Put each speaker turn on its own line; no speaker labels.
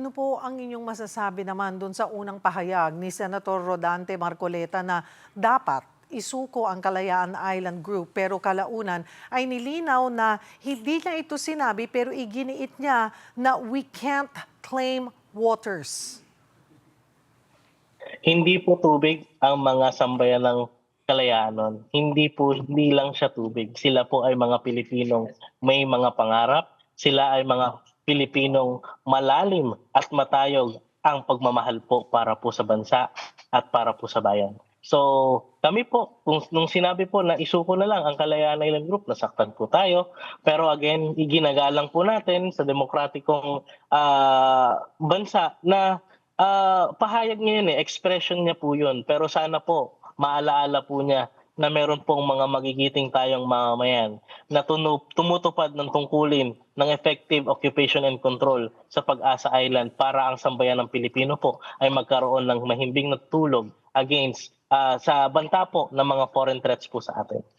Ano po ang inyong masasabi naman dun sa unang pahayag ni Senator Rodante Marcoleta na dapat isuko ang Kalayaan Island Group pero kalaunan ay nilinaw na hindi niya ito sinabi pero iginiit niya na we can't claim waters.
Hindi po tubig ang mga sambayan ng kalayaan nun. Hindi lang siya tubig. Sila po ay mga Pilipinong may mga pangarap. Sila ay mga Pilipinong malalim at matayog ang pagmamahal po para po sa bansa at para po sa bayan. So, kami po, nung sinabi po na isuko na lang ang Kalayaan Island Group, nasaktan po tayo. Pero again, iginagalang po natin sa demokratikong bansa na pahayag niya yun expression niya po yun. Pero sana po, maalaala po niya na meron pong mga magigiting tayong mamamayan na tumutupad ng tungkulin ng effective occupation and control sa Pag-asa Island para ang sambayan ng Pilipino po ay magkaroon ng mahimbing na tulog against sa banta po ng mga foreign threats po sa atin.